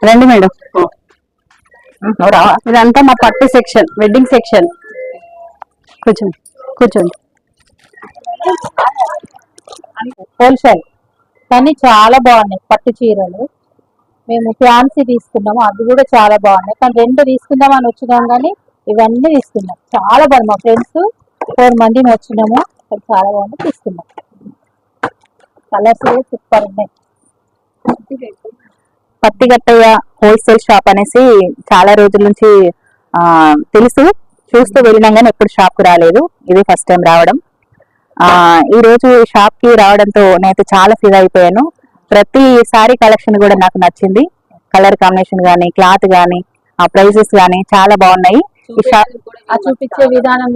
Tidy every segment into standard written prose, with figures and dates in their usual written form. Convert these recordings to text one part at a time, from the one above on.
రండి మేడం. ఇదంతా మా పట్టు సెక్షన్, వెడ్డింగ్ సెక్షన్. కూర్చోండి కూర్చోండి. హోల్సేల్ కానీ చాలా బాగున్నాయి పట్టు చీరలు. మేము ఫ్యాన్సీ తీసుకున్నాము, అవి కూడా చాలా బాగున్నాయి. కానీ 2 తీసుకుందాం అని వచ్చినాం కానీ ఇవన్నీ తీసుకున్నాం. చాలా బాగుంది. మా ఫ్రెండ్స్ 4 మందిని వచ్చినాము, చాలా బాగుంది, తీసుకున్నాం. కలర్స్ సూపర్ ఉన్నాయి. పత్తిగట్టయ్య హోల్సేల్ షాప్ అనేసి చాలా రోజుల నుంచి తెలుసు, చూస్తూ వెళ్ళినాం కానీ ఎప్పుడు షాప్ కు రాలేదు. ఇది ఫస్ట్ టైం రావడం. ఈ రోజు షాప్ కి రావడంతో నేనైతే చాలా ఫీల్ అయిపోయాను. ప్రతి సారీ కలెక్షన్ కూడా నాకు నచ్చింది. కలర్ కాంబినేషన్ గానీ, క్లాత్ గానీ, ఆ ప్రైజెస్ గానీ చాలా బాగున్నాయి. ఈ షాప్ చూపించే విధానం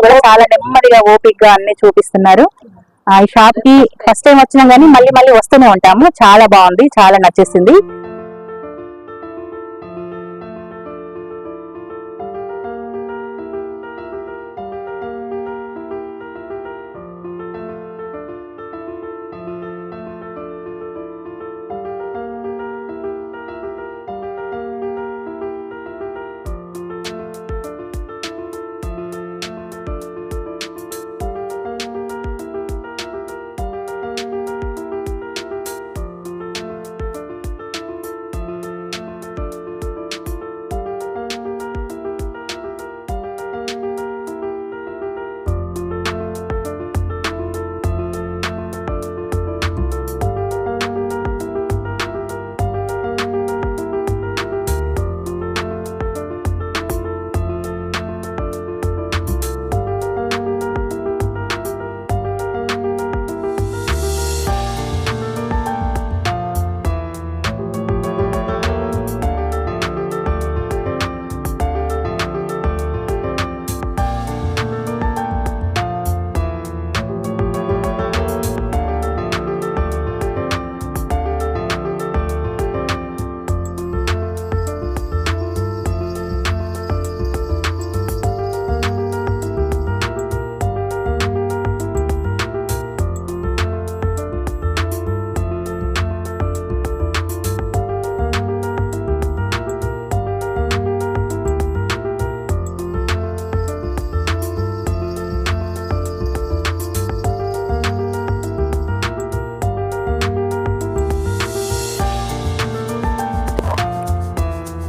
కూడా చాలా నెమ్మదిగా ఓపిక్ గా అన్ని చూపిస్తున్నారు. ఈ షాప్ కి ఫస్ట్ టైం వచ్చినాం కానీ మళ్ళీ మళ్ళీ వస్తూనే ఉంటాము. చాలా బాగుంది, చాలా నచ్చేసింది.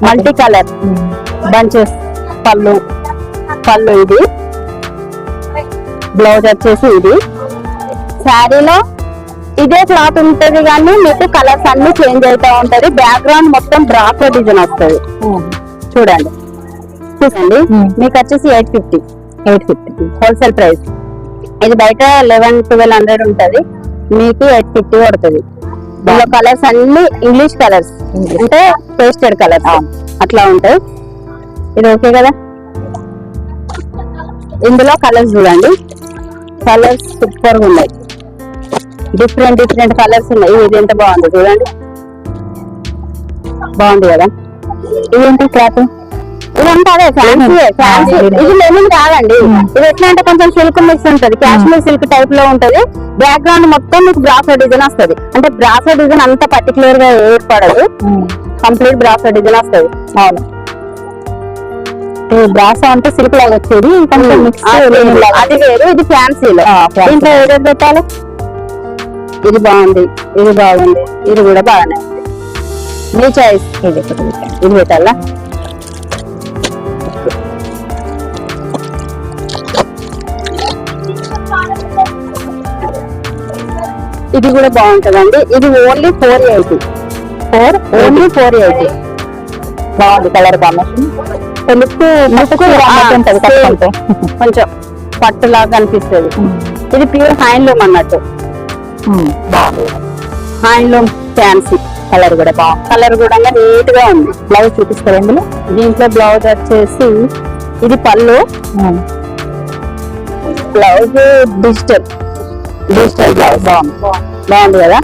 మల్టీ కలర్ బంచెస్ పళ్ళు ఇది బ్లౌజ్ వచ్చేసి ఇది. శారీలో ఇదే క్లాత్ ఉంటది కానీ మీకు కలర్స్ అన్ని చేంజ్ అవుతా ఉంటది. బ్యాక్గ్రౌండ్ మొత్తం బ్రాక్ డిజైన్ వస్తుంది. చూడండి మీకు వచ్చేసి 850 హోల్సేల్ ప్రైస్. ఇది బయట 1100-1200 ఉంటది, మీకు 850 పడుతుంది. దీనిలో కలర్స్ అన్ని ఇంగ్లీష్ కలర్స్ అంటే పేస్టెడ్ కలర్స్ అట్లా ఉంటాయి. ఇది ఓకే కదా. ఇందులో కలర్స్ చూడండి, కలర్స్ సూపర్ గా ఉన్నాయి. డిఫరెంట్ కలర్స్ ఉన్నాయి. ఇది ఎంత బాగుంది చూడండి, బాగుంది కదా. ఇదేంటి క్లాత్? ఇదంతా అదే ఫ్యాన్సీ. ఇది లెనిన్ కాదండి. ఇది ఎట్లా అంటే కొంచెం సిల్క్ మిక్స్ ఉంటది, కాశ్మీర్ సిల్క్ టైప్ లో ఉంటది. బ్యాక్గ్రౌండ్ మొత్తం మీకు బ్రాసో డిజైన్ వస్తుంది. అంటే బ్రాసో డిజైన్ అంత పర్టికులర్ గా ఏర్పడదు, కంప్లీట్ బ్రాసో డిజైన్ వస్తుంది. అవును, బ్రాసో అంటే సిల్క్ లాగా వచ్చేది, కొంచెం మిక్స్ అది వేరు. ఇది ఫ్యాన్సీలో. దీంట్లో ఏదైతే పెట్టాలి? ఇది బాగుంది, ఇది బాగుంది, ఇది కూడా బాగానే ఉంది. మీ చాయిస్. ఇది పెట్టాలా? ఇది కూడా బాగుంటదండి. ఇది ఓన్లీ 480. బాగుంది కలర్ కాంబినేషన్. కొంచెం పట్టులాగా అనిపిస్తుంది. ఇది ప్యూర్ హ్యాండ్లూమ్ అన్నట్టు. హ్యాండ్లూమ్ ఫ్యాన్సీ కలర్ కూడా బాగుంది. కలర్ కూడా నీట్ గా ఉంది. బ్లౌజ్ చూపిస్తారు ఇందులో. దీంట్లో బ్లౌజ్ వచ్చేసి ఇది పళ్ళు, బ్లౌజ్ డిజిటల్ బ్లౌజ్. బాగుంది కదా.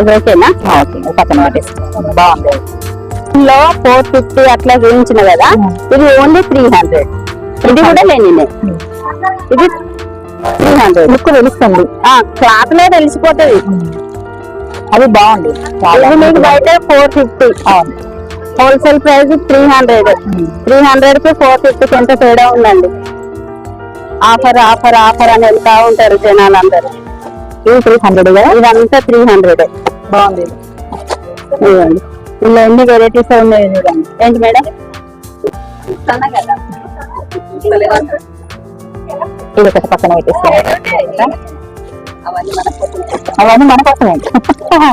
ఇది ఓకేనా? ఓకే, పక్కన పట్టేసి. బాగుంది. లో 450 అట్లా చూపించిన కదా, ఇది ఓన్లీ 300. ఇది కూడా లేనినే. ఇది 300 300. లుక్ తెలుస్తుంది. క్లాత్ లో తెలిసిపోతుంది. అది బాగుంది. ఇది మీకు బయట 450. అవును. Wholesale price 300. 300 కి 450 ఎంత తేడా ఉందండి. ఆఫర్ ఆఫర్ ఆఫర్ అని వెళ్తా ఉంటారు జనాలందరూ. ఇది 300 కదా. ఇదంతా 300. బాగుంది. ఇవ్వండి, ఇలా ఎన్ని వెరైటీస్ ఉన్నాయి చూడండి. ఏంటి మేడం? ఇది ఒకటి పక్కన పెట్టేస్తాను. అవన్నీ మన కోసమే.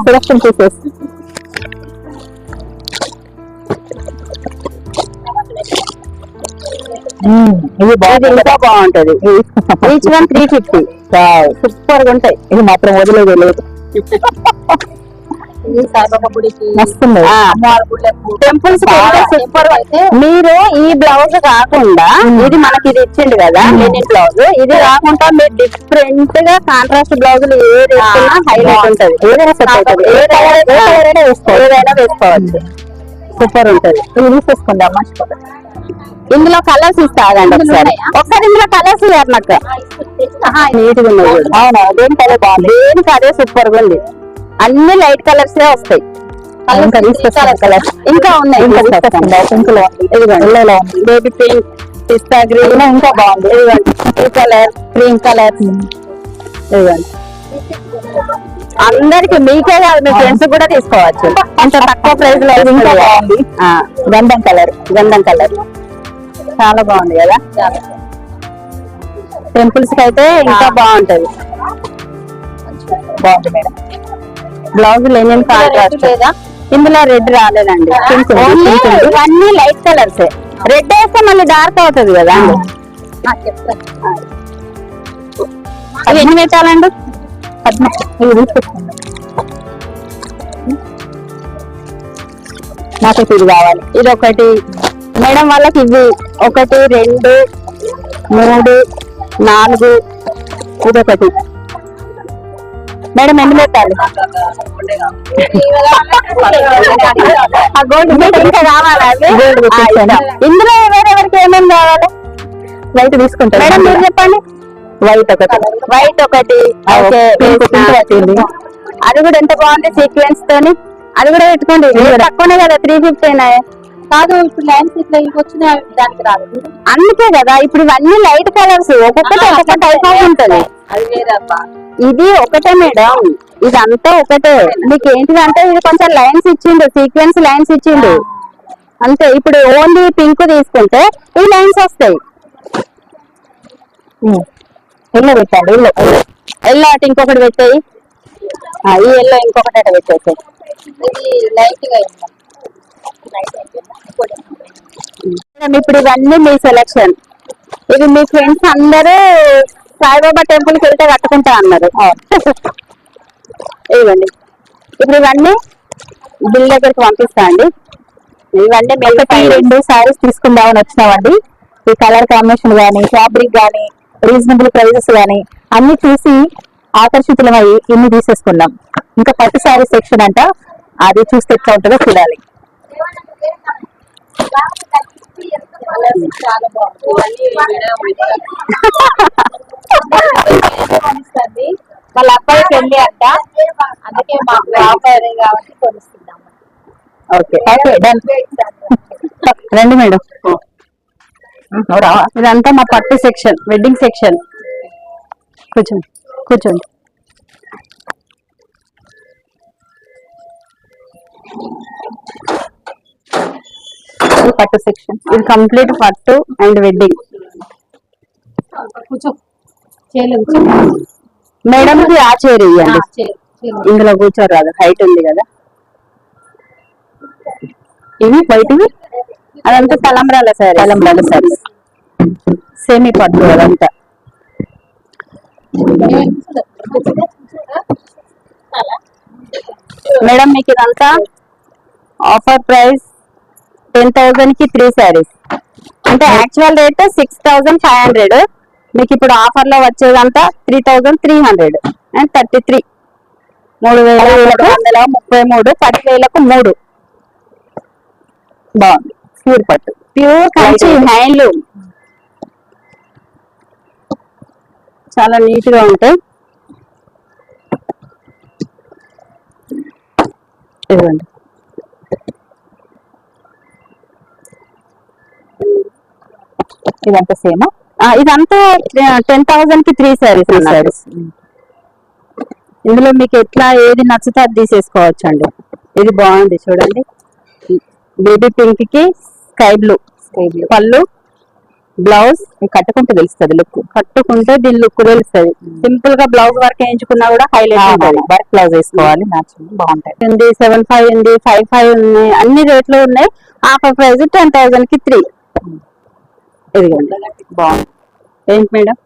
Selection pieces. ఇది ఇది ఇంకా బాగుంటది. Each one 350. సూపర్ గా ఉంటాయి. ఇది మాత్రం వదిలేదు లేదు. సాయిబాబా గుడికి మస్తుంది. Temples super. మీరు ఈ బ్లౌజ్ కాకుండా ఇది మనకి ఇది ఇచ్చిండు కదా లెనిన్ బ్లౌజ్, ఇది కాకుండా మీరు డిఫరెంట్ గా కాంట్రాస్ట్ బ్లౌజులు ఏది వేసుకున్నా హైలైట్ ఉంటది. ఏదైనా సెట్ అవుతుంది. ఏదైనా వేసుకోవచ్చు. సూపర్ ఉంటది. ఇది తీసేసుకుందాం. ఇందులో కలర్స్ ఇస్తాగండి ఒకసారి. ఇందులో కలర్స్ ఇవ్వాలి నాకు. నీట్ గా ఉన్నాయి. అవునా? దేనికి అదే బాగుంది. దేనికి అదే సూపర్ గా ఉంది. అన్ని లైట్ కలర్స్ వస్తాయి. ఇంకా కలర్స్ ఇంకా ఉన్నాయి. పింక్ లో ఎల్లో ఉంది, బేబీ పింక్, పిస్తా గ్రీన్ ఇంకా బాగుంది. ఇదిగోండి ఈ కలర్, క్రీమ్ కలర్. ఇదిగోండి అందరికి, మీకే కాదు మీ ఫ్రెండ్స్ కూడా తీసుకోవచ్చు. అంత తక్కువ ప్రైస్ లో ఇంకా బాగుంది. గంధం కలర్. గంధం కలర్ చాలా బాగుంది కదా. టెంపుల్స్ కి అయితే ఇంకా బాగుంటది. బాగుంది మేడం. Blouse linen contrast. ఇందులో రెడ్ రాలేదండి. ఇవన్నీ లైట్ కలర్స్. రెడ్ వేస్తే మళ్ళీ డార్క్ అవుతుంది కదా అండి. అవి ఎన్ని పెట్టాలండి? నాకు ఇది కావాలి. ఇది ఒకటి మేడం వాళ్ళకి. ఇవి 1 2 3 4. ఇది ఒకటి మేడం. ఎన్ని పెట్టాలి? ఇంకా కావాలా? ఇందులో ఎవరెవరికి ఏమేమి కావాలి? వైట్ తీసుకుంటారు మేడం మీరు చెప్పండి. వైట్ ఒకటి. వైట్ ఒకటి. అది కూడా ఎంత బాగుంది సీక్వెన్స్ తోని. అది కూడా పెట్టుకోండి. తక్కువనే కదా 350 కాదు. ఇప్పుడు లైన్స్ ఇట్లా ఇవి వచ్చిన దానికి రాదు. అందుకే కదా ఇప్పుడు ఇవన్నీ లైట్ కలర్స్. ఒక్కొక్కటి ఒక్కొక్క టైప్ ఆఫ్ ఉంటది. ఇది ఒకటే మేడం, ఇదంతా ఒకటే. మీకు ఏంటిదంటే ఇది కొంచెం లైన్స్ ఇచ్చిండు, సీక్వెన్స్ లైన్స్ ఇచ్చిండు అంతే. ఇప్పుడు ఓన్లీ పింక్ తీసుకుంటే ఈ లైన్స్ వస్తాయి. ఎల్లో పెట్టండి. ఎల్లో అటు ఇంకొకటి పెట్టాయి. ఈ ఎల్లో ఇంకొకటి అట పెట్టేసాయి. ఇప్పుడు ఇవన్నీ మీ సెలెక్షన్. ఇది మీ ఫ్రెండ్స్ అందరూ సాయిబాబా టెంపుల్ కి వెళ్తే కట్టుకుంటా అన్నారు. ఇవ్వండి. ఇప్పుడు ఇవన్నీ బిల్ దగ్గరికి పంపిస్తా అండి. ఇవన్నీ మేము 2 సారీస్ తీసుకుందామని వచ్చినామండి. ఈ కలర్ కాంబినేషన్ గానీ, ఫ్యాబ్రిక్ గానీ, రీజనబుల్ ప్రైజెస్ గానీ అన్ని చూసి ఆకర్షితులమై ఇన్ని తీసేసుకున్నాం. ఇంకా పట్టు సారీ సెక్షన్ అంట, అది చూస్తే ఎట్లా ఉంటుందో చూడాలి. వాళ్ళ అబ్బాయి పెళ్లి అంట, అందుకే మాకు ఆఫర్ కాబట్టి కొనిస్తున్నాము. Okay okay done. రండి మేడం. ఇదంతా మా పట్టు సెక్షన్, వెడ్డింగ్ సెక్షన్. కూర్చోండి కూర్చోండి. పట్టు సెక్షన్. ఇది కంప్లీట్ పట్టు అండ్ వెడ్డింగ్. కూర్చో. మేడం కి ఆ చైర్ ఇవ్వండి. ఇందులో కూర్చోరాదు, హైట్ ఉంది కదా. ఇవి బయటివి అదంతా తలంబ్రాల సారీ. తలంబ్రాల సారీ సెమీ పట్టు అదంతా. మేడం మీకు ఇదంతా ఆఫర్ ప్రైస్ 10,000 కి 3 సారీస్. అంటే యాక్చువల్ రేట్ 6,500. మీకు ఇప్పుడు ఆఫర్ లో వచ్చేదంతా 3,300 అండ్ 33. 3,133. 10,000కు 3. బాగుంది. ప్యూర్ పట్టు, ప్యూర్ కంచి హ్యాండ్లూమ్. చాలా నీట్ గా ఉంటాయి. ఇదిగోండి. ఇదంతా సేమ్. ఇదంతా 10,000 కి 3 శారీస్. ఇందులో మీకు ఎట్లా ఏది నచ్చితే అది తీసేసుకోవచ్చు అండి. ఇది బాగుంది చూడండి. బేబీ పింక్ కి స్కై బ్లూ పళ్ళు, బ్లౌజ్. కట్టుకుంటే తెలుస్తుంది లుక్. కట్టుకుంటే దీని లుక్ తెలుస్తుంది. సింపుల్ గా బ్లౌజ్ వర్క్ వేయించుకున్నా కూడా హైలైట్ ఉంటుంది. వర్క్ బ్లౌజ్ వేసుకోవాలి, మ్యాచింగ్ బాగుంటాయి. 7,500 ఉంది, 5,500 ఉన్నాయి, అన్ని రేట్లు ఉన్నాయి. ఆఫర్ ప్రైస్ 10,000 కి 3. ఇదిగోండి బాగుంది. ఏంటి మేడం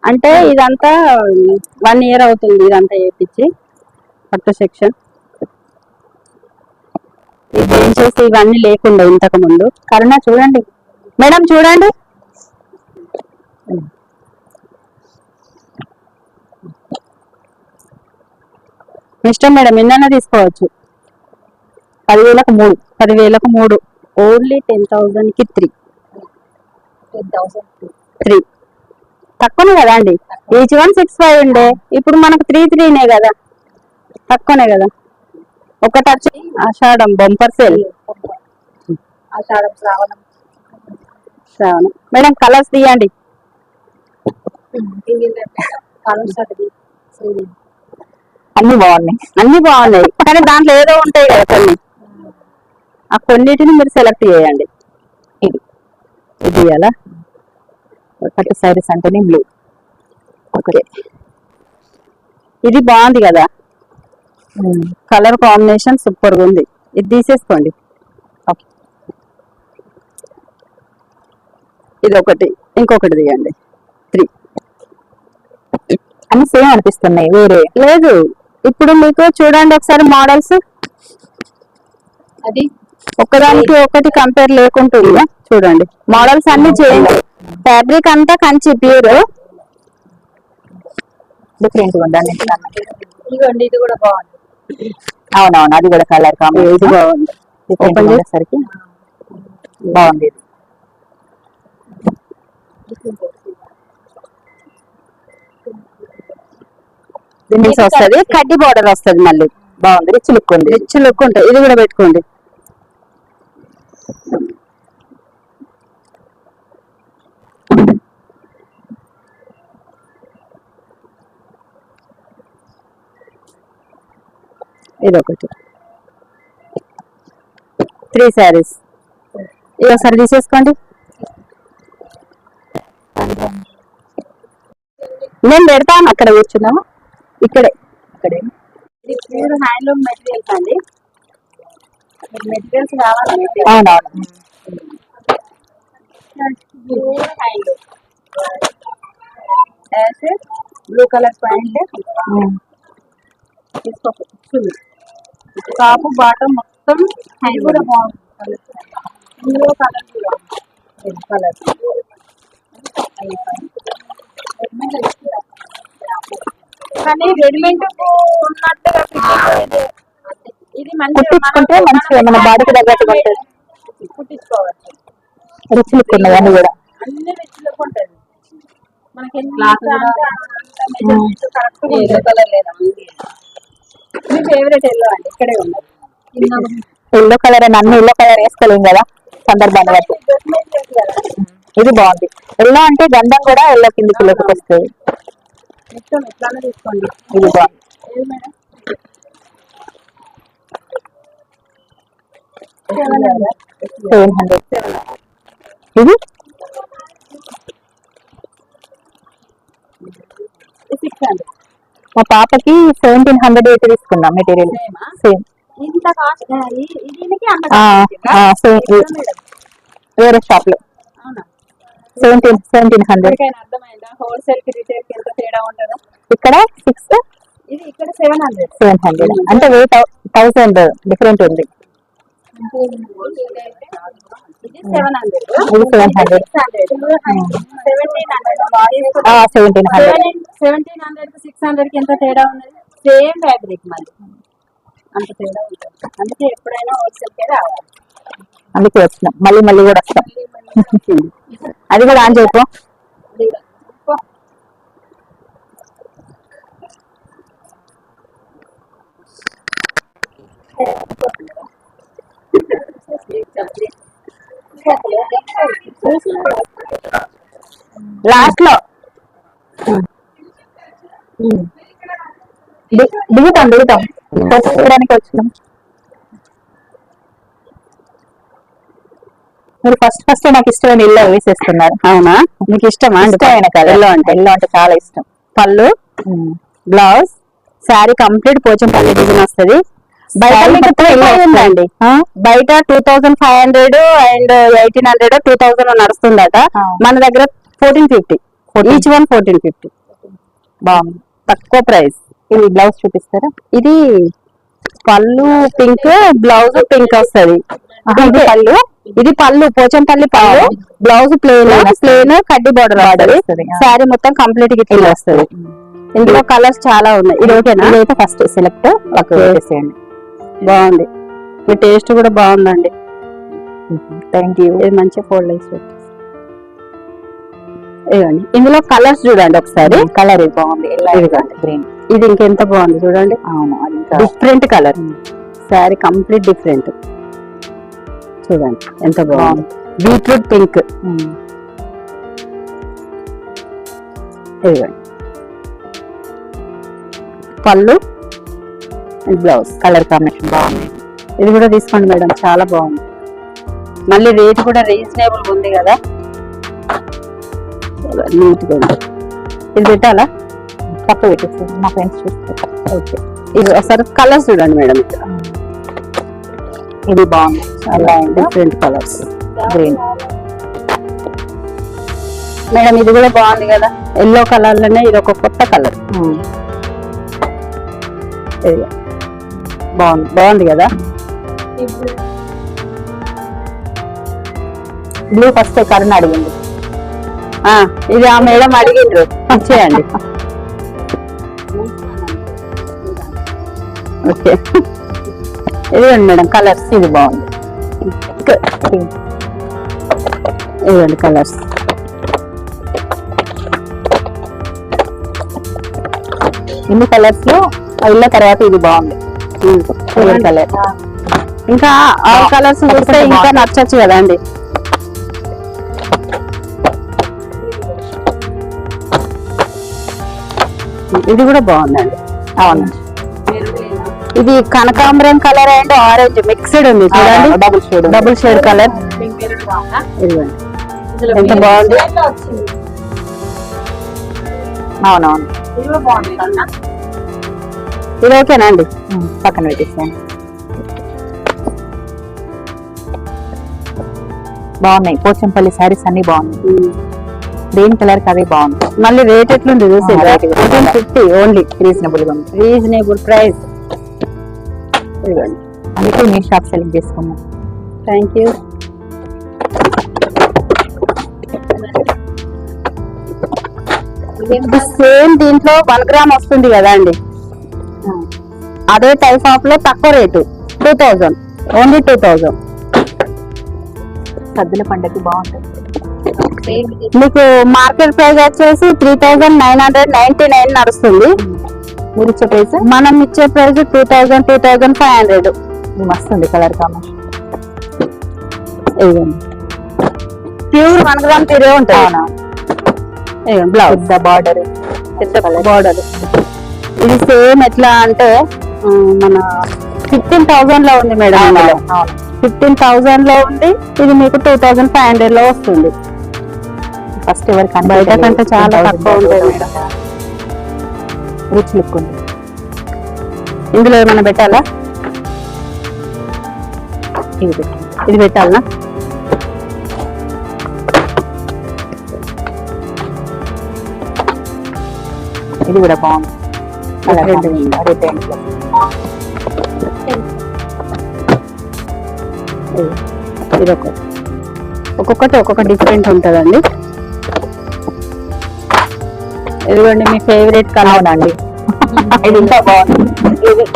అంటే ఇదంతా 1 year అవుతుంది ఇదంతా వేయించి. పట్టు సెక్షన్ ఈ బెంచెస్ ఇవన్నీ లేకుండా ఇంతకు ముందు. కరుణ చూడండి మేడం చూడండి. ఇష్టం మేడం ఎన్నైనా తీసుకోవచ్చు. 10,000కు 3. 10,000కు 3. ఓన్లీ 10,000 కి 3. 10,000 తక్కువనే కదా అండి. ఈచ్ 165 ఉండే, ఇప్పుడు మనకు 3 కదా, తక్కువనే కదా. ఒక టచ్ ఆషాఢం బంపర్ సేల్. శ్రావణం. మేడం కలర్స్ తీయండి. అన్ని బాగున్నాయి కానీ దాంట్లో ఏదో ఉంటాయి కదా కొన్ని. ఆ కొన్నిటిని మీరు సెలెక్ట్ చేయండి. ఇది అలా పట్టు సారీస్ అంటేనే బ్లూ. ఓకే, ఇది బాగుంది కదా. కలర్ కాంబినేషన్ సూపర్ గా ఉంది. ఇది తీసేసుకోండి. ఇది ఒకటి, ఇంకొకటి తీయండి. 3 అన్ని సేమ్ అనిపిస్తున్నాయి, వేరే లేదు. ఇప్పుడు మీకు చూడండి ఒకసారి మోడల్స్. అది ఒకదానికి ఒకటి కంపేర్ లేకుంటుందా చూడండి. మోడల్స్ అన్ని చేంజ్. ఫ్యాబ్రిక్ అంతా కంచి ప్యూర్. డిఫరెంట్ ఉందండి. ఇదిగోండి ఇది కూడా బాగుంది. అవునవును, అది కూడా కలర్ ఇది బాగుంది. ఓపెన్ చేసేసరికి బాగుంది. వస్తుంది, కడ్డీ బార్డర్ వస్తుంది. మళ్ళీ బాగుంది, రిచ్ లుక్ ఉంది. రిచ్ లుక్ ఉంటుంది. ఇది కూడా పెట్టుకోండి. ఇది ఒకటి 3 శారీస్. ఇది ఒకసారి తీసేసుకోండి. నేను పెడతాను, అక్కడ కూర్చున్నాము. ఇక్కడే ఇది ప్యూర్ హ్యాండ్లూమ్ మెటీరియల్స్ అండి. మెటీరియల్స్ కావాలంటే అవునవును, pure handloom. Blue colour pant తీసుకోవచ్చు. టాప్ బాటమ్ మొత్తం హ్యాండ్ కూడా బాగుంటుంది. ఇందులో కలర్ కూడా కలర్ కానీ రెడీమేడ్ ఉన్నట్టుగా ఇది కుట్టించుకుంటే మంచిగా మన బాడీకి తగ్గట్టుగా ఉంటుంది. కుట్టించుకోవచ్చు. రిచ్ లుక్ ఉన్నది అన్ని కూడా. అన్ని రిచ్ లుక్ ఉంటుంది. మనకి కలర్ లేదా మీ ఫేవరెట్ ఎల్లో అండి, ఇక్కడే ఉన్నది. ఎల్లో కలర్ అని అన్ని ఎల్లో కలర్ వేసుకోలేం కదా సందర్భాన్ని బట్టి. ఇది బాగుంది. ఎల్లో అంటే గంధం కూడా ఎల్లో కిందికి లోకి వస్తుంది. మొత్తం ఎట్లానే తీసుకోండి. ఇది బాగుంది. ఏది మేడం 700. ఇది 600. మా పాపకి 1700 అయితే తీసుకున్నాం మెటీరియల్. సేమ్ ఇంత కాస్ట్ దీనికి అంత వేరే షాప్ లో అవునా? 1700. అర్థమైందా? హోల్సేల్ కి రిటైల్ కి ఎంత తేడా ఉంటుందా? ఇక్కడ 6, ఇది ఇక్కడ 700. 700 అంటే 1000 డిఫరెంట్ ఉంది. ఇది 700. ఇది 700. 1700 కి 600 కి ఎంత తేడా ఉన్నది? సేమ్ ఫ్యాబ్రిక్ మళ్ళీ అంత తేడా ఉంటుంది. అందుకే ఎప్పుడైనా హోల్సేల్ కే రావాలి. అందుకే వచ్చినాం, మళ్ళీ కూడా వస్తాం. అది కూడా ఆన్ చేయకు. లాస్ట్ లో దిగుతాం చూడడానికి వచ్చినాం. మీరు ఫస్ట్ నాకు ఇష్టమైన ఇల్లు వేసేస్తున్నారు. అవునా, మీకు ఇష్టమా? ఇష్టమైన కలర్ ఎల్లో అంటే చాలా ఇష్టం. పళ్ళు, blouse, sari complete Pochampally design వస్తుంది. బయట మీకు ఉందండి, బయట 2500 అండ్ 1800 2000 నడుస్తుందట. మన దగ్గర 1450, ఈచ్ వన్ 1450. బాగుంది, తక్కువ ప్రైస్. ఇది బ్లౌజ్ చూపిస్తారా? ఇది పళ్ళు పింక్, బ్లౌజ్ పింక్ వస్తుంది. పళ్ళు, ఇది పళ్ళు పోచంపల్లి పళ్ళు, బ్లౌజ్ ప్లేన్ కడ్డీ బార్డర్ వస్తుంది. శారీ మొత్తం కంప్లీట్ గా ఇట్లా వస్తుంది. ఇందులో కలర్స్ చాలా ఉన్నాయి. ఇది ఓకేనా? ఇదైతే ఫస్ట్ సెలెక్ట్ చేసేయండి. బాగుంది, మీ టేస్ట్ కూడా బాగుందండి. Thank you. ఇది మంచి ఫోల్డ్ వేసి ఇవ్వండి. ఇందులో కలర్స్ చూడండి ఒకసారి. కలర్ ఇది బాగుంది, గ్రీన్. ఇది ఇంకెంత బాగుంది చూడండి. అవును, అది different colour. Sari complete different. చూడండి ఎంత బాగుంది. Beetroot pink. ఇవ్వండి పళ్ళు అండ్ బ్లౌజ్. కలర్ కాంబినేషన్ బాగుంది. ఇది కూడా తీసుకోండి మేడం, చాలా బాగుంది. మళ్ళీ రేట్ కూడా రీజనబుల్ ఉంది కదా, నీట్గా ఉంది. ఇది పెట్టాలా? పక్క పెట్టేసి మా ఫ్రెండ్స్ చూస్తారు. ఓకే, ఇది ఒకసారి కలర్స్ చూడండి మేడం. ఇక్కడ ఇది బాగుంది, చాలా డిఫరెంట్ కలర్స్. గ్రీన్ మేడం ఇది కూడా బాగుంది కదా, ఎల్లో కలర్ లోనే ఇది ఒక కొత్త కలర్. బాగుంది కదా. బ్లూ ఫస్ట్ కరుణ అడిగింది. ఇది ఆ మేడం అడిగిండ్రు, ఇచ్చేయండి. ఓకే, ఇదిగోండి మేడం కలర్స్. ఇది బాగుంది, ఇదిగోండి కలర్స్. ఇన్ని కలర్స్ లో ఇళ్ళ తర్వాత ఇది బాగుంది, కలర్. ఇంకా ఆల్ కలర్స్ చూస్తే ఇంకా నచ్చచ్చు కదండి. ఇది కూడా బాగుందండి. అవును, ఇది కనకాంబరం కలర్ అండ్ ఆరెంజ్ మిక్స్డ్ ఉంది చూడండి. Double shade colour. ఎంత బాగుంది. అవునవును, ఇది ఓకేనా అండి? పక్కన పెట్టేసాను. బాగున్నాయి పోచంపల్లి శారీస్ అన్ని బాగున్నాయి. గ్రీన్ కలర్ కదే బాగుంది. మళ్ళీ రేట్ ఎట్లుంది చూసి. 1450 ఓన్లీ, రీజనబుల్ గా ఉంది. Reasonable price. అందుకే మీ షాప్ సెలెక్ట్ చేసుకున్నాం. Thank you. సేమ్ దీంట్లో 1 గ్రామ్ వస్తుంది కదా అండి, అదే టైప్ ఆఫ్ లో తక్కువ రేటు 2000, ఓన్లీ 2000. సద్దుల పండుగకి బాగుంటుంది. మీకు మార్కెట్ ప్రైస్ వచ్చేసి 3999 నడుస్తుంది. మీరు ఇచ్చే ప్రైస్? మనం ఇచ్చే ప్రైస్ 2000, 2500. మస్తుంది కలర్ కాంబినేషన్. ప్యూర్ 1 గ్రామ్ తీరే ఉంటుంది. బ్లౌజ్ పెద్ద బార్డర్, పెద్ద బార్డర్. ఇది సేమ్ ఎట్లా అంటే మన 15,000 లో ఉంది మేడం. 15,000 లో ఉంది. ఇది మీకు 2500 లో వస్తుంది. ఫస్ట్ ఎవరికి బయట కంటే చాలా తక్కువ ఉంటుంది మేడం. రిచ్ లుక్ ఉంది. ఇందులో ఏమైనా పెట్టాలా? ఇది పెట్టాలనా? ఇది కూడా బాగుంది. ఇది ఒక్కొక్కటి ఒక్కొక్క డిఫరెంట్ ఉంటుందండి. ఇదిగోండి మీ ఫేవరెట్ కలర్ అండి. ఇది ఇంకా బాగుంది.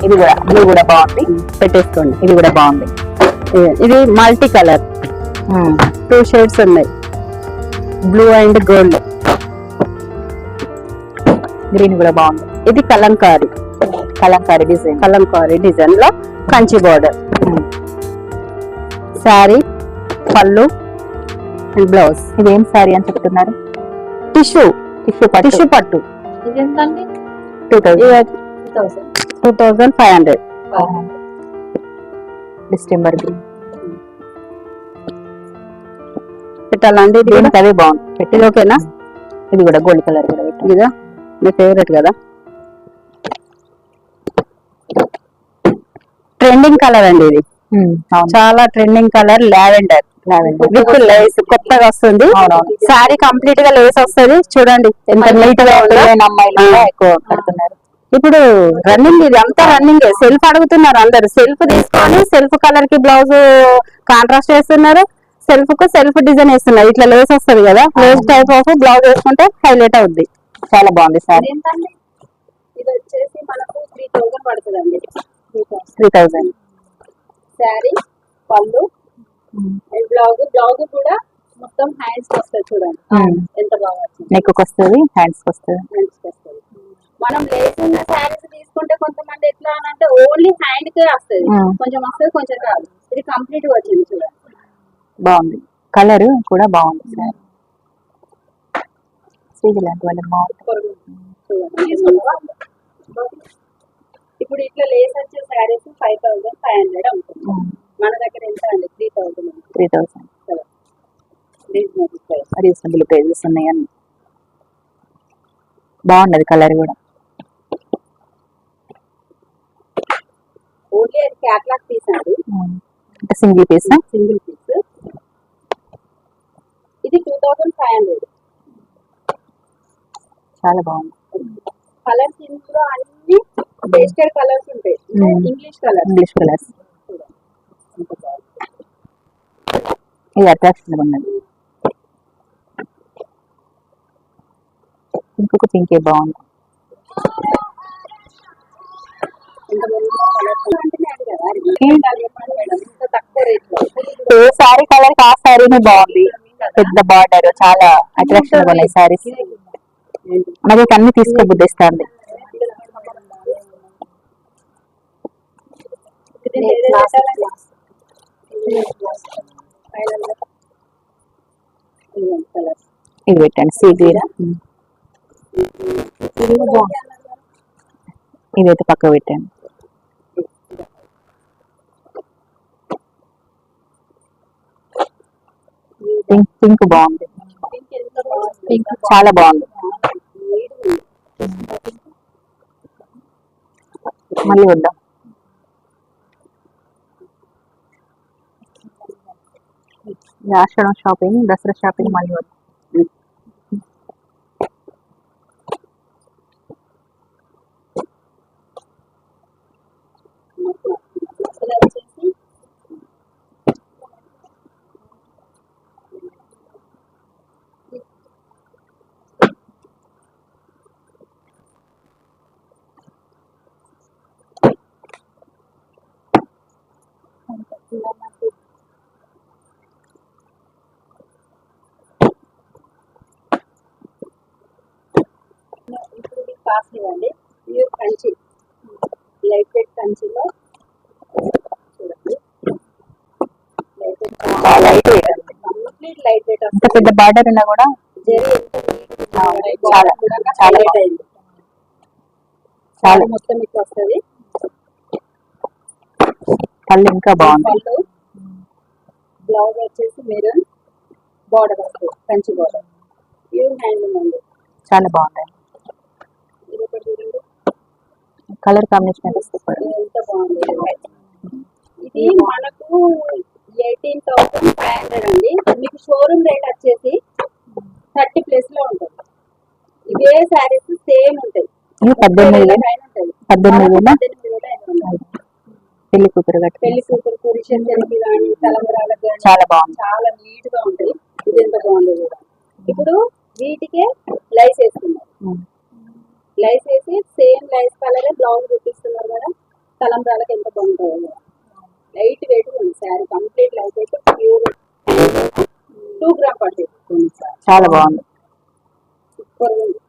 ఇది కూడా బ్లూ కూడా బాగుంది, పెట్టేసుకోండి. ఇది కూడా బాగుంది. ఇది మల్టీ కలర్, 2 షేడ్స్ ఉన్నాయి, బ్లూ అండ్ గోల్డ్. గ్రీన్ కూడా బాగుంది. ఇది కలంకారీ డిజైన్ లో కంచి బోర్డర్. శారీ, పళ్ళు, బ్లౌజ్. ఇదేం సారీ అని చెప్తున్నారు? టిష్యూ టిష్యూ పట్టు ఇదేంటండి? 2500. డిస్టెంబర్ గ్రీన్ పెట్టాలండి. ఇది దీనికి అదే బాగుంది. ఇది ఓకేనా? ఇది కూడా గోల్డ్ కలర్ కూడా ఇదా మీ ఫేవరెట్ కదా. ట్రెండింగ్ కలర్ అండి ఇది. చాలా trending colour lavender with lace కొత్తగా వస్తుంది. సారీ కంప్లీట్ గా లేస్ వస్తుంది. చూడండి ఎంత నీట్ గా ఉందో. ఎక్కువ కడుతున్నారు. ఇప్పుడు రన్నింగ్, ఇది అంతా రన్నింగ్. సెల్ఫ్ అడుగుతున్నారు అందరు. సెల్ఫ్ తీసుకొని సెల్ఫ్ కలర్ కి బ్లౌజ్ కాంట్రాస్ట్ వేస్తున్నారు. సెల్ఫ్ కు సెల్ఫ్ డిజైన్ వేస్తున్నారు. ఇట్లా లేస్ వస్తుంది కదా, లేస్ టైప్ ఆఫ్ బ్లౌజ్ వేసుకుంటే హైలైట్ అవుద్ది. చాలా బాగుంది సారీ. ఇది వచ్చేసి మనకు 3000 పడుతుందండి. 3000 శారీ, పళ్ళు, బ్లౌజ్ కూడా మొత్తం హ్యాండ్స్ వస్తుంది. చూడండి ఎంత బాగా వచ్చింది. నెక్ వస్తుంది, హ్యాండ్స్ వస్తుంది. మనం లేస్ ఉన్న శారీస్ తీసుకుంటే కొంతమంది ఎట్లా అని అంటే ఓన్లీ హ్యాండ్ కే వస్తుంది, కొంచెం వస్తుంది కొంచెం రాదు. ఇది కంప్లీట్ గా వచ్చింది. చూడండి బాగుంది. కలర్ కూడా బాగుంది సార్. ఇలాంటి వాళ్ళకి బాగుంది. ఇప్పుడు ఇట్లా లేస్ వచ్చే శారీస్ 5500 ఉంటుంది. మన దగ్గర ఎంత అండి? 3000. రీజనబుల్ ప్రైజెస్ ఉన్నాయని. బాగున్నది కలర్ కూడా. ఓన్లీ అది క్యాట్లాగ్ పీస్ అండి. Single piece. ఇది 2500. చాలా బాగుంది. కలర్స్ ఇందులో అన్ని పేస్టల్ కలర్స్ ఉంటాయి. English colours. ఇది అట్రాక్షన్ ఉన్నది. ఇంకొక పింకే బాగుంది. ఏ సారీ కలర్ ఆ సారీనే బాగుంది. పెద్ద బార్డర్, చాలా అట్రాక్షన్ గా ఉన్నాయి సారీస్. మనకి అన్ని తీసుకోబుద్ధిస్తుంది. ఇది పెట్టండి. Sea green. ఇదైతే పక్క పెట్టండి. పింక్ బాగుంది. పింక్ చాలా బాగుంది. మళ్ళీ వద్దాం. ఆషాఢం షాపింగ్, దసరా షాపింగ్ మళ్ళీ వద్దాం. ఇప్పుడు కాస్ట్ ఇవ్వండి. ప్యూర్ కంచి, లైట్ వెయిట్ కంచిలో చూడండి. Complete light weight. అంత పెద్ద బార్డర్ ఉన్నా కూడా జరీ చాలా చాలా అయింది. చాలా మొత్తం ఇట్లా వస్తుంది. కళ్ళు ఇంకా బాగుంది. బ్లౌజ్ వచ్చేసి మెరూన్ బార్డర్ వస్తుంది, కంచి బార్డర్. ప్యూర్ హ్యాండ్లూమ్ అండి. చాలా బాగుంది. ఇది ఒకటి చూడండి, కలర్ కాంబినేషన్ అయితే సూపర్. ఎంత బాగుంది. ఇది మనకు 18,500 అండి. మీకు షోరూమ్ రేట్ వచ్చేసి 30+ లో ఉంటుంది. ఇవే శారీస్ సేమ్ ఉంటాయి. 18,000 పెళ్లి కూతురు రిసెప్షన్కి కానీ తలంబరాలకు కానీ చాలా బాగుంది. చాలా నీట్ గా ఉంటాయి. ఇది ఎంత బాగుంది కూడా. ఇప్పుడు వీటికే లైస్ వేస్తున్నారు. లైస్ వేసి సేమ్ లైస్ కలర్ బ్లౌజ్ కుట్టిస్తున్నారు కదా. తలంబరాలకు ఎంత బాగుంటుంది కదా. లైట్ వెయిట్ ఉంది sari. Complete light weight, pure 2 gram పడుతుంది. చాలా బాగుంది. సూపర్ ఉంది.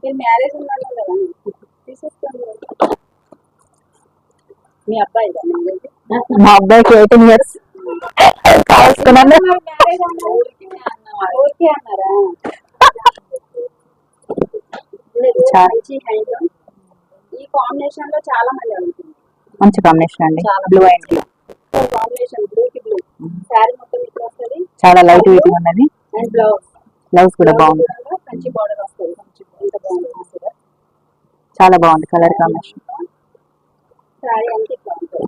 మీరు మ్యారేజ్ ఉన్నాను కదా, తీసేస్తాను. మీ అబ్బాయి మా అబ్బాయికి 18 years. కావాల్సుకున్నాను. ఓకే అన్నారా? మంచి హ్యాండ్లూమ్. ఈ కాంబినేషన్ లో చాలా మంది అడుగుతుంది. మంచి కాంబినేషన్ అండి, చాలా blue and blue. Combination blue కి బ్లూ. శారీ మొత్తం ఇట్లా వస్తుంది. చాలా లైట్ వెయిట్ ఉన్నది. అండ్ బ్లౌజ్ బ్లౌజ్ కూడా బాగుంది. మంచి బార్డర్ వస్తుంది. ఎంత బాగుంది. చాలా బాగుంది కలర్ కాంబినేషన్. శారీ అంతా ఇట్లా ఉంటుంది.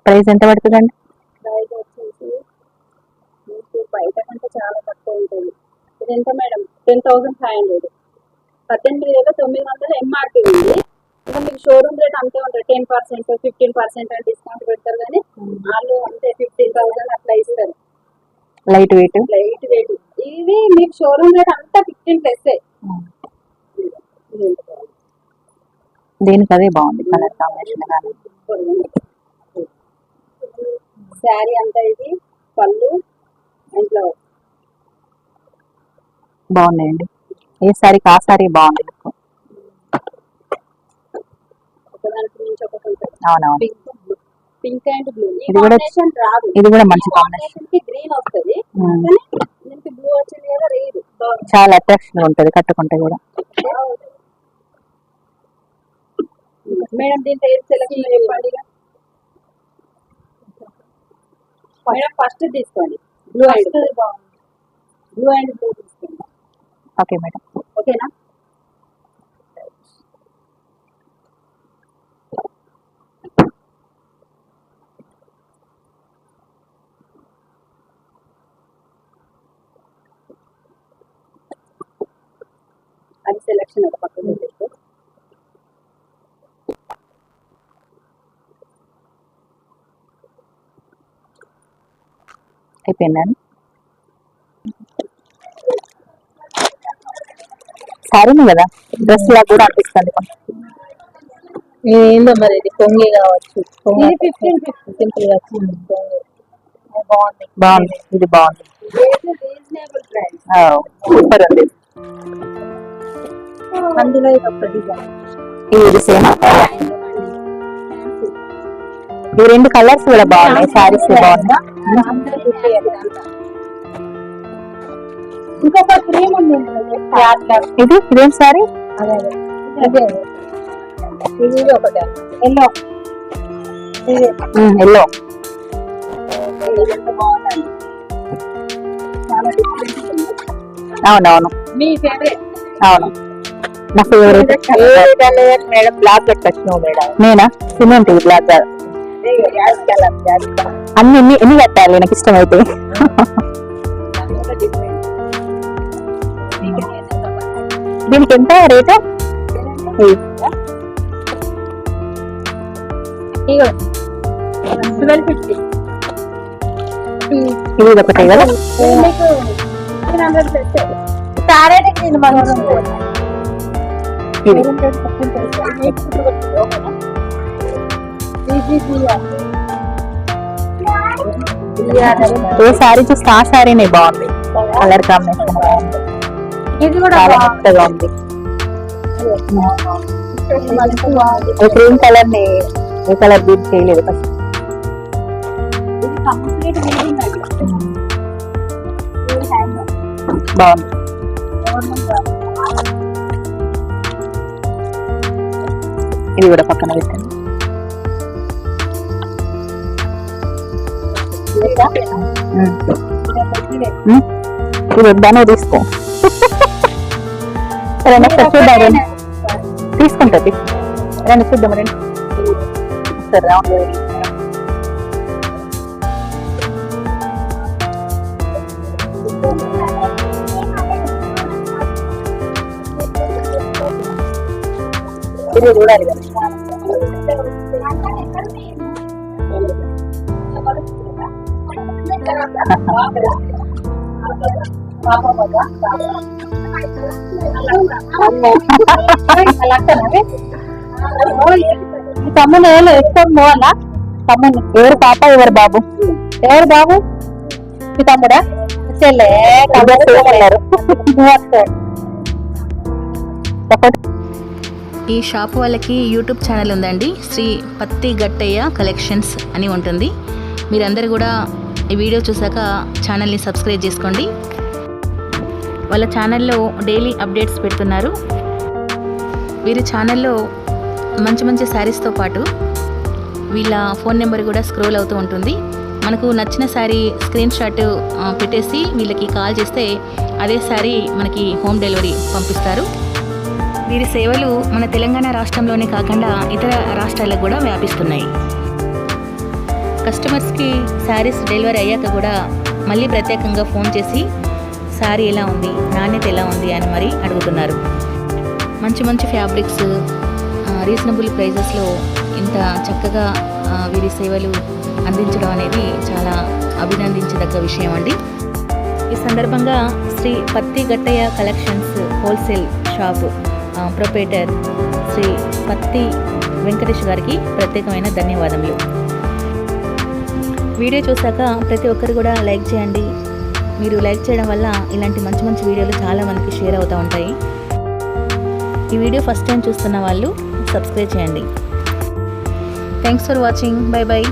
ప్రైస్ ఎంత పడుతుందండి? ప్రైస్ వచ్చేసి మీకు బయట కంటే చాలా తక్కువ ఉంటుంది. ఇది ఎంత మేడం? 10,500. 18,900 ఎంఆర్పీ ఉంది. ఇంకా మీకు షోరూమ్ రేట్ అంతే ఉంటుంది. 10%, 15% అని డిస్కౌంట్ పెడతారు, కానీ వాళ్ళు అంతే 15,000 అట్లా ఇస్తారు. Light weight. Light weight. ఇది మీకు షోరూమ్ రేట్ అంతా 15+. దీనికి అదే బాగుంది కలర్ కాంబినేషన్. శారీ అంతా ఇది పళ్ళు అండ్ బ్లౌజ్ బాగున్నాయండి. ఏ సారీకి ఆ సారీ బాగుంది. ఒకదానికి మించి ఒకటి ఉంటుంది. అవునవును. Pink and blue. ఈ ఇది కూడా కాంబినేషన్ రాదు. ఇది కూడా మంచి కాంబినేషన్. కి గ్రీన్ వస్తుంది, కానీ దీనికి బ్లూ వచ్చింది కదా, లేదు. చాలా అట్రాక్షన్ ఉంటది కట్టుకుంటే కూడా. మేడం దీంట్లో ఏది సెలెక్షన్ చెప్పండి. మేడం ఫస్ట్ తీసుకోండి blue and blue and blue తీసుకోండి. Okay madam. ఓకేనా? అది సెలెక్షన్ ఒక పక్కన పెట్టేస్తే అయిపోయిందండి. సారీనే కదా, డ్రెస్ లాగా కూడా అనిపిస్తుంది. ఏందో మరి ఇది కొంగి కావచ్చు. సింపుల్ గా బాగుంది. బాగుంది, ఇది బాగుంది. Reasonable price. సూపర్ ఉంది. అందులో ఇది ఒక డిజైన్. ఇది సేమ్. ఈ రెండు కలర్స్ కూడా బాగున్నాయి. సారీస్ బాగున్నాయి. ఇంకొక క్రీమ్ ఉంది. ఇది ఇదేం సారీ? అదే ఇది ఒకటి ఎల్లో. ఎల్లో బాగుందండి. చాలా డిఫరెంట్ ఉంది. అవునవును. మీ ఫేవరెట్? అవును, నా ఫేవరెట్. మేడం బ్లాక్ కట్టచ్చు మేడం. నేనా? సిమెంట్ ఇది బ్లాక్ కాదు. అన్ని ఎన్ని కట్టాలి నాకు ఇష్టమైతే. దీనికి ఎంత రేటు? 1250. ఇది ఒకటే కదా. ఏ సారీ చూస్తే ఆ సారీనే బాగుంది. కలర్ కాంబినేషన్ ఇది కూడా చాలా మెత్తగా ఉంది. క్రీమ్ కలర్ ని ఏ కలర్ బీట్ చేయలేదు ఫస్ట్. బాగుంది. ఇది కూడా పక్కన పెట్టండి. ఇది వద్దానే తీసుకో. రెండు చూద్దాం. తీసుకుంటా రెండు చూద్దాం. రెండు సరే రౌండ్. ఇది చూడాలి కదా. తమ్ముడు వేసుకొని పోవాలా? తమ్ముడు ఎవరు పాప ఎవరు బాబు? ఎవరు బాబు? మీ తమ్ముడా? చెల్లె ఈ షాప్ వాళ్ళకి యూట్యూబ్ ఛానల్ ఉందండి. శ్రీ పత్తి గట్టయ్య కలెక్షన్స్ అని ఉంటుంది. మీరందరూ కూడా ఈ వీడియో చూసాక ఛానల్ని సబ్స్క్రైబ్ చేసుకోండి. వాళ్ళ ఛానల్లో డైలీ అప్డేట్స్ పెడుతున్నారు. వీరి ఛానల్లో మంచి మంచి శారీస్తో పాటు వీళ్ళ ఫోన్ నెంబర్ కూడా స్క్రోల్ అవుతూ ఉంటుంది. మనకు నచ్చిన శారీ స్క్రీన్ షాట్ పెట్టేసి వీళ్ళకి కాల్ చేస్తే అదే శారీ మనకి హోమ్ డెలివరీ పంపిస్తారు. వీరి సేవలు మన తెలంగాణ రాష్ట్రంలోనే కాకుండా ఇతర రాష్ట్రాలకు కూడా వ్యాపిస్తున్నాయి. కస్టమర్స్కి శారీస్ డెలివరీ అయ్యాక కూడా మళ్ళీ ప్రత్యేకంగా ఫోన్ చేసి శారీ ఎలా ఉంది, నాణ్యత ఎలా ఉంది అని మరి అడుగుతున్నారు. మంచి మంచి ఫ్యాబ్రిక్స్ రీజనబుల్ ప్రైజెస్లో ఇంత చక్కగా వీరి సేవలు అందించడం అనేది చాలా అభినందించదగ్గ విషయం అండి. ఈ సందర్భంగా Shri Patti Gattaiah collections wholesale shop proprietor Shri Patti Venkatesh గారికి ప్రత్యేకమైన ధన్యవాదములు. వీడియో చూసాక ప్రతి ఒక్కరు కూడా లైక్ చేయండి. మీరు లైక్ చేయడం వల్ల ఇలాంటి మంచి మంచి వీడియోలు చాలా మందికి షేర్ అవుతూ ఉంటాయి. ఈ వీడియో ఫస్ట్ టైం చూస్తున్న వాళ్ళు సబ్స్క్రైబ్ చేయండి. Thanks for watching. By by.